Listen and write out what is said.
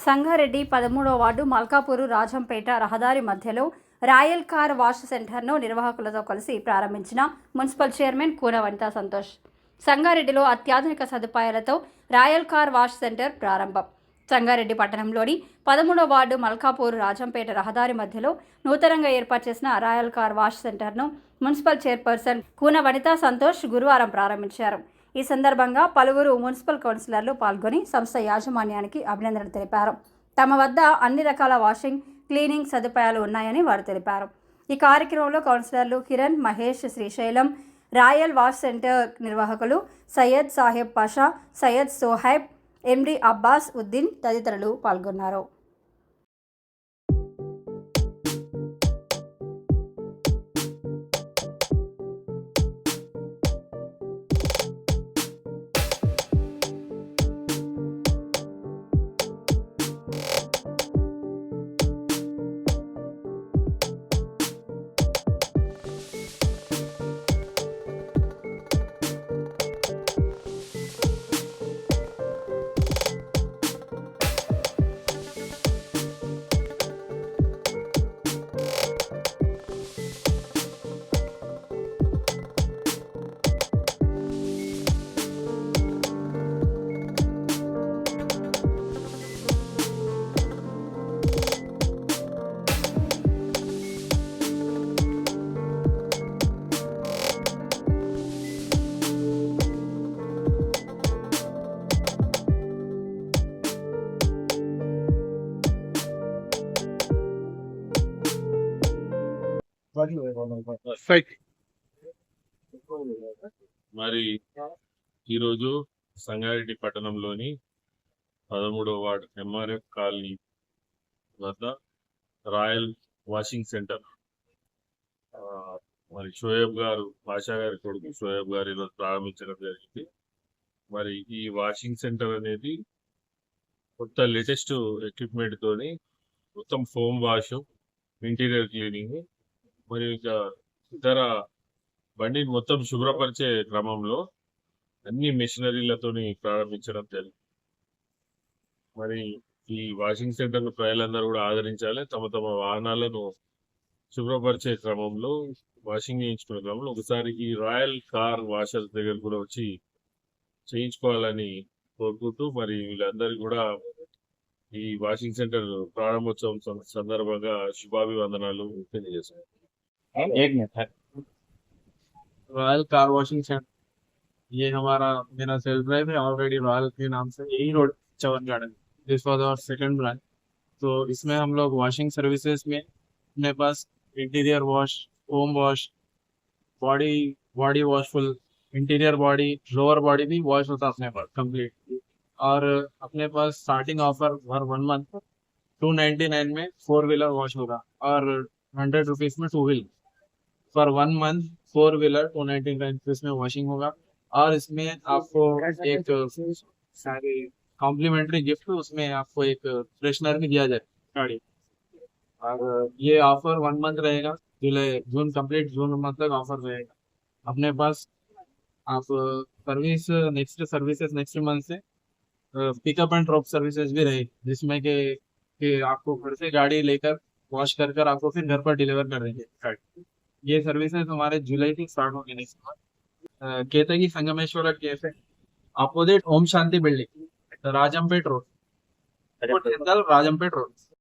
Sangareddy 13వ ward మల్కాపూరు Rajampet రహదారి మధ్యలో royal car wash సెంటర్ను నిర్వాహకులతో కలిసి ప్రారంభించిన మున్సిపల్ చైర్మన్ కూన వనితా సంతోష్. సంగారెడ్డిలో అత్యాధునిక సదుపాయాలతో రాయల్ కార్ వాష్ సెంటర్ ప్రారంభం. సంగారెడ్డి పట్టణంలోని 13వ వార్డు మల్కాపూరు రాజంపేట రహదారి మధ్యలో నూతనంగా ఏర్పాటు చేసిన రాయల్ కార్ వాష్ సెంటర్ను మున్సిపల్ చైర్పర్సన్ కూన వనితా సంతోష్ గురువారం ప్రారంభించారు. ఈ సందర్భంగా పలువురు మున్సిపల్ కౌన్సిలర్లు పాల్గొని సంస్థ యాజమాన్యానికి అభినందనలు తెలిపారు. తమ వద్ద అన్ని రకాల వాషింగ్, క్లీనింగ్ సదుపాయాలు ఉన్నాయని వారు తెలిపారు. ఈ కార్యక్రమంలో కౌన్సిలర్లు Kiran, Mahesh, Srisailam, royal wash centre నిర్వాహకులు సయ్యద్ సాహెబ్ పాషా, సయ్యద్ సోహైబ్, ఎండి అబ్బాస్ ఉద్దీన్ తదితరులు పాల్గొన్నారు. మరి ఈరోజు సంగారెడ్డి పట్టణంలోని 13వ వార్డు ఎంఆర్ఎఫ్ కాలనీ వద్ద రాయల్ వాషింగ్ సెంటర్ మరి షోయబ్ గారు, బాషా గారి కొడుకు షోయబ్ గారు ఈరోజు ప్రారంభించడం జరిగింది. మరి ఈ వాషింగ్ సెంటర్ అనేది కొత్త లేటెస్ట్ ఎక్విప్మెంట్ తోని మొత్తం ఫోమ్ వాష్, ఇంటీరియర్ క్లీనింగ్ మరియు ఇంకా ఇతర బండిని మొత్తం శుభ్రపరిచే క్రమంలో అన్ని మెషినరీలతోని ప్రారంభించడం జరిగింది. మరి ఈ వాషింగ్ సెంటర్ ప్రజలందరూ కూడా ఆదరించాలి. తమ తమ వాహనాలను శుభ్రపరిచే క్రమంలో, వాషింగ్ చేయించుకునే క్రమంలో ఒకసారి ఈ రాయల్ కార్ వాషర్ దగ్గర కూడా వచ్చి చేయించుకోవాలని కోరుకుంటూ మరి వీళ్ళందరికీ కూడా ఈ వాషింగ్ సెంటర్ ప్రారంభోత్సవం సందర్భంగా శుభాభివందనాలు తెలియజేశారు. रॉयल कार वॉशिंग सेंटर ये हमारा मेरा सेल्फ ड्राइव है ऑलरेडी रॉयल के नाम से, यही road Chavan garden, this was our second branch. तो इसमें हम लोग वॉशिंग सर्विसेज में अपने पास interior wash, home wash, body wash full, interior body, lower body भी वॉश होता है अपने पास कंप्लीट। और अपने पास स्टार्टिंग ऑफर हर 1 मंथ 299 में 4 व्हीलर वॉश होगा और 100 रुपीज में 2 wheeler for 1 month 4 wheeler 299 rupees में वॉशिंग होगा। और इसमें आपको एक कॉम्प्लीमेंट्री गिफ्ट, उसमें आपको एक फ्रेशनर भी दिया जाए गाड़ी। और ये ऑफर 1 मंथ रहेगा, जून कंप्लीट जून मंथ तक ऑफर रहेगा अपने पास। आप सर्विस नेक्स्ट मंथ से पिकअप एंड ड्रॉप सर्विसेज भी रहेगी, जिसमें कि आपको घर से गाड़ी लेकर वॉश कर आपको फिर घर पर डिलीवर कर देंगे। ये सर्विसेज हमारे जुलाई से स्टार्ट होंगे next month. Ketki Sangameshwar cafe opposite Om Shanti building, Rajampet road, Rajampet road.